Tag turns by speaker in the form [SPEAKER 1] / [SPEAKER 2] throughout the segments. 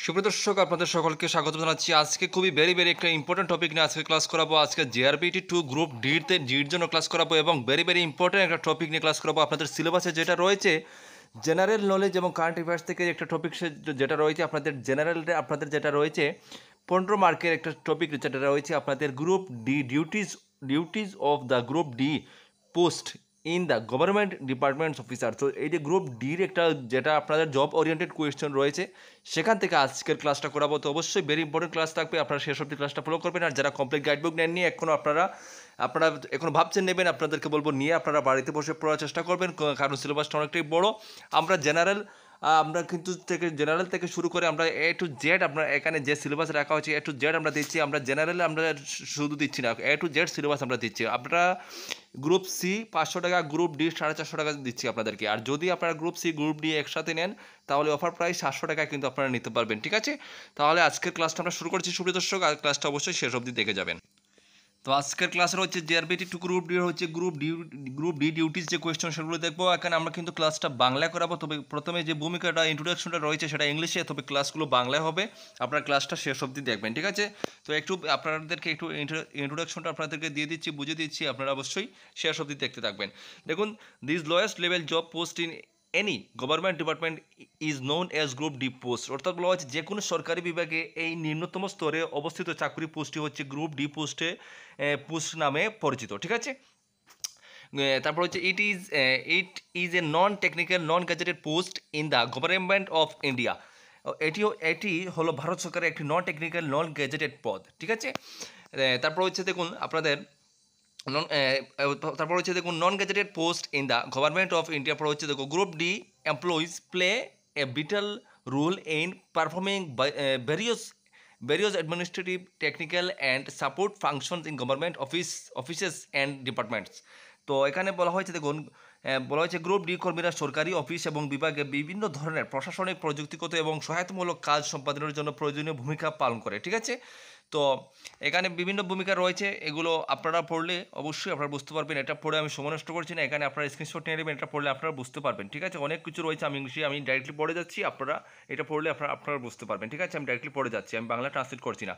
[SPEAKER 1] সুপ্রিয় দর্শক, আপনাদের সকলকে স্বাগত জানাচ্ছি। আজকে খুবই ভেরি একটা ইম্পর্টেন্ট টপিক নিয়ে আজকে ক্লাস করাবো। আজকে জেআরবিটি 2 গ্রুপ ডির জন্য ক্লাস করাবো এবং ভেরি ইম্পর্টেন্ট একটা টপিক নিয়ে ক্লাস করাবো। আপনাদের সিলেবাসে যেটা রয়েছে জেনারেল নলেজ এবং কারেন্ট অ্যাফেয়ার্স থেকে একটা টপিক যেটা রয়েছে আপনাদের জেনারেলটা, আপনাদের যেটা রয়েছে 15 মার্কের একটা টপিক যেটা রয়েছে আপনাদের group D duties of the group D post in the government departments officer. তো এই যে গ্রুপ ডির একটা যেটা আপনাদের জব ওরিয়েন্টেড কোয়েশ্চেন রয়েছে সেখান থেকে আজকের ক্লাসটা করাবো। তো অবশ্যই ভেরি ইম্পর্টেন্ট ক্লাস থাকবে, আপনারা শেষ অবধি ক্লাসটা ফলো করবেন। আর যারা কমপ্লিট গাইডবুক নেননি এখনও আপনারা এখনো ভাবছেন নেবেন, আপনাদেরকে বলবো নিয়ে আপনারা বাড়িতে বসে পড়ার চেষ্টা করবেন, কারণ সিলেবাসটা অনেকটাই বড়। আমরা কিন্তু জেনারেল থেকে শুরু করে আমরা এ টু জেড, আপনার এখানে যে সিলেবাস রাখা হয়েছে এ টু জেড আমরা দিচ্ছি। আমরা জেনারেলে আমরা শুধু দিচ্ছি না, এ টু জেড সিলেবাস আমরা দিচ্ছি। আপনারা গ্রুপ সি 500 টাকা, গ্রুপ ডি 450 টাকা দিচ্ছি আপনাদেরকে। আর যদি আপনারা গ্রুপ সি গ্রুপ ডি একসাথে নেন তাহলে অফার প্রাইস 700 টাকা কিন্তু আপনারা নিতে পারবেন। ঠিক আছে, তাহলে আজকের ক্লাসটা আমরা শুরু করছি সুপ্রিয় দর্শক, আর ক্লাসটা অবশ্যই শেষ অবধি দেখে যাবেন। তো আজকের ক্লাসের হচ্ছে জেআরবিটি 2 গ্রুপ ডি হচ্ছে গ্রুপ ডি ডিউটিস যে কোয়েশ্চেন সেগুলো দেখবো। এখানে আমরা কিন্তু ক্লাসটা বাংলা করাবো, তবে প্রথমে যে ভূমিকাটা ইন্ট্রোডাকশনটা রয়েছে সেটা ইংলিশে, তবে ক্লাসগুলো বাংলায় হবে। আপনারা ক্লাসটা শেষ অবধি দেখবেন। ঠিক আছে, তো আপনাদেরকে একটু ইন্ট্রোডাকশনটা আপনাদেরকে দিয়ে দিচ্ছি, বুঝিয়ে দিচ্ছি, আপনারা অবশ্যই শেষ অবধি দেখতে থাকবেন। দেখুন, this lowest level job post in any government department is known as group D post. অর্থাৎ বলা হচ্ছে যে কোনো সরকারি বিভাগে এই নিম্নতম স্তরে অবস্থিত চাকরি পোস্টটি হচ্ছে গ্রুপ ডি পোস্ট নামে পরিচিত। ঠিক আছে, তারপর হচ্ছে it is a non technical non gazetted post in the government of India. এটি হলো ভারত সরকারের একটি নন টেকনিক্যাল নন গ্যাজেটেড পদ। ঠিক আছে, তারপর হচ্ছে দেখুন আপনাদের তারপর হচ্ছে দেখুন নন gazetted post in the government of India. পর হচ্ছে দেখো group D employees play a vital role in performing various administrative, technical and support functions in government offices and departments. তো এখানে বলা হয়েছে দেখুন, বলা হয়েছে গ্রুপ ডি কর্মীরা সরকারি অফিস এবং বিভাগে বিভিন্ন ধরনের প্রশাসনিক, প্রযুক্তিগত এবং সহায়তামূলক কাজ সম্পাদনের জন্য প্রয়োজনীয় ভূমিকা পালন করে। ঠিক আছে, তো এখানে বিভিন্ন ভূমিকা রয়েছে, এগুলো আপনারা পড়লে অবশ্যই আপনারা বুঝতে পারবেন। এটা পড়ে আমি সময় নষ্ট করছি না, এখানে আপনারা স্ক্রিনশট নিয়ে নেবেন, এটা পড়লে আপনারা বুঝতে পারবেন। ঠিক আছে, অনেক কিছু রয়েছে, আমি ইংলিশে আমি ডাইরেক্টলি পড়ে যাচ্ছি, আপনারা এটা পড়লে আপনারা বুঝতে পারবেন। ঠিক আছে, আমি ডাইরেক্টলি পড়ে যাচ্ছি, আমি বাংলা ট্রান্সলেট করছি না।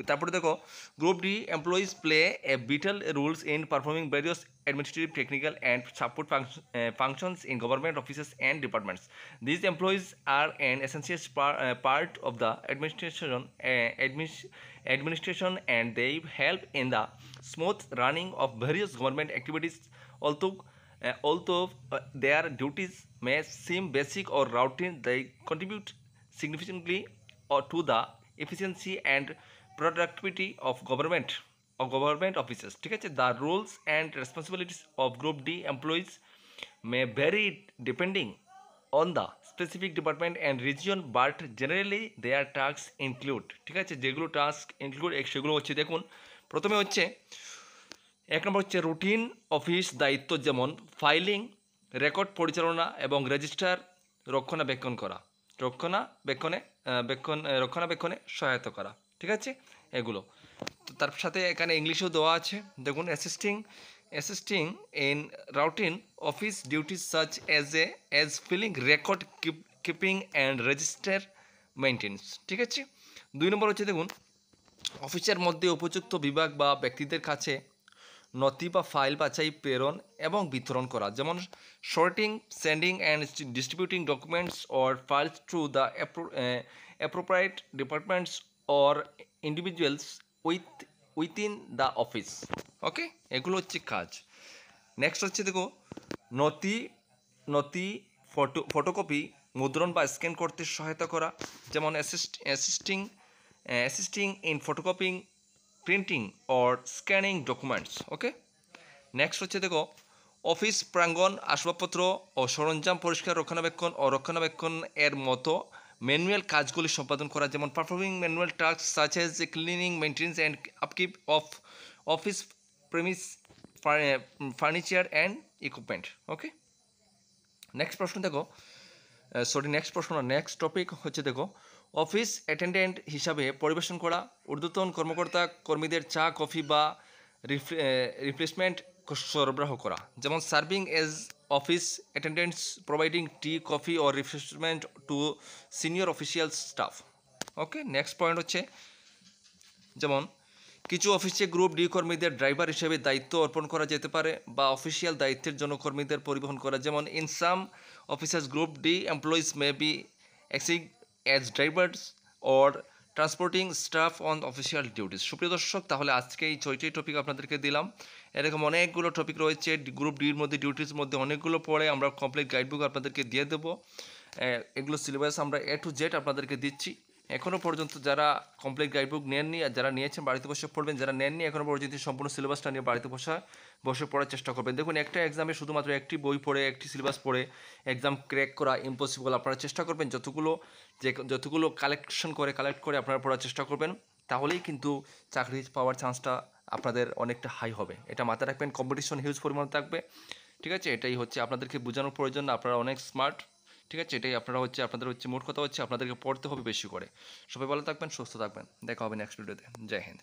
[SPEAKER 1] তারপরে দেখো group D employees play a vital roles in performing various administrative, technical and support functions in government offices and departments. These employees are an essential part of the administration and they help in the smooth running of various government activities. Although their duties may seem basic or routine, they contribute significantly to the efficiency and productivity of government offices. ঠিক আছে, the roles and responsibilities of group D employees may vary depending on the specific department and region, but generally their tasks include, ঠিক আছে, যেগুলো task include সেগুলো হচ্ছে দেখুন, প্রথমে হচ্ছে এক নম্বর হচ্ছে রুটিন অফিস দায়িত্ব, যেমন ফাইলিং, রেকর্ড পরিচালনা এবং রেজিস্টার রক্ষণাবেক্ষণে সহায়তা করা। ঠিক আছে, এগুলো তো তার সাথে এখানে ইংলিশেও দেওয়া আছে। দেখুন, assisting in routine office duties such as filing, record keeping and register maintenance. ঠিক আছে, 2 নম্বর হচ্ছে দেখুন অফিসের মধ্যে উপযুক্ত বিভাগ বা ব্যক্তিদের কাছে নথি বা ফাইল বাছাই, প্রেরণ এবং বিতরণ করা, যেমন sorting, sending and distributing documents or files through the appropriate departments or individuals within the office. Okay, এগুলো হচ্ছে কাজ। নেক্সট হচ্ছে দেখো নথি ফটোকপি, মুদ্রণ বা স্ক্যান করতে সহায়তা করা, যেমন assisting in photocopying, printing or scanning documents. Okay, next হচ্ছে দেখো অফিস প্রাঙ্গণ, আসবাবপত্র ও সরঞ্জাম পরিষ্কার, রক্ষণাবেক্ষণ এর মতো ম্যানুয়াল কাজগুলি সম্পাদন করা, যেমন performing manual task such as cleaning, maintenance and upkeep of office premise, furniture and equipment. Okay, next topic হচ্ছে দেখো অফিস অ্যাটেন্ডেন্ট হিসাবে পরিবেশন করা, ঊর্ধ্বতন কর্মীদের চা, কফি বা রিফ্রেশমেন্ট সরবরাহ করা, যেমন serving as office attendants, providing tea, coffee or refreshment to senior official staff. Okay, next point হচ্ছে যেমন কিছু অফিসে গ্রুপ ডি কর্মীদের ড্রাইভার হিসেবে দায়িত্ব অর্পণ করা যেতে পারে বা অফিসিয়াল দায়িত্বের জন্য কর্মীদের পরিবহন করা, যেমন in some officers group D employees may be acting as drivers or transporting staff on official duties. সুপ্রিয় দর্শক, তাহলে আজকে এই 6টি টপিক আপনাদেরকে দিলাম। এরকম অনেকগুলো টপিক রয়েছে গ্রুপ ডির মধ্যে, ডিউটির মধ্যে অনেকগুলো পড়ে আমরা কমপ্লিট গাইডবুক আপনাদেরকে দিয়ে দেবো। এগুলো সিলেবাস আমরা A to Z আপনাদেরকে দিচ্ছি। এখনও পর্যন্ত যারা কমপ্লিট গাইডবুক নেননি আর যারা নিয়েছেন বাড়িতে বসে পড়বেন, যারা নেননি এখনও পর্যন্ত সম্পূর্ণ সিলেবাসটা নিয়ে বাড়িতে বসে পড়ার চেষ্টা করবেন। দেখুন, একটা এক্সামে শুধুমাত্র একটি বই পড়ে একটি সিলেবাস পড়ে এক্সাম ক্র্যাক করা ইম্পসিবল। আপনারা চেষ্টা করবেন যতগুলো কালেক্ট করে আপনারা পড়ার চেষ্টা করবেন, তাহলেই কিন্তু চাকরি পাওয়ার চান্সটা আপনাদের অনেকটা হাই হবে। এটা মাথায় রাখবেন, কম্পিটিশন হিউজ পরিমাণে থাকবে। ঠিক আছে, এটাই হচ্ছে আপনাদেরকে বোঝানোর প্রয়োজন না, আপনারা অনেক স্মার্ট। ঠিক আছে, এটাই আপনাদের মোট কথা হচ্ছে আপনাদেরকে পড়তে হবে বেশি করে। সবাই ভালো থাকবেন, সুস্থ থাকবেন, দেখা হবে নেক্সট ভিডিওতে। জয় হিন্দ।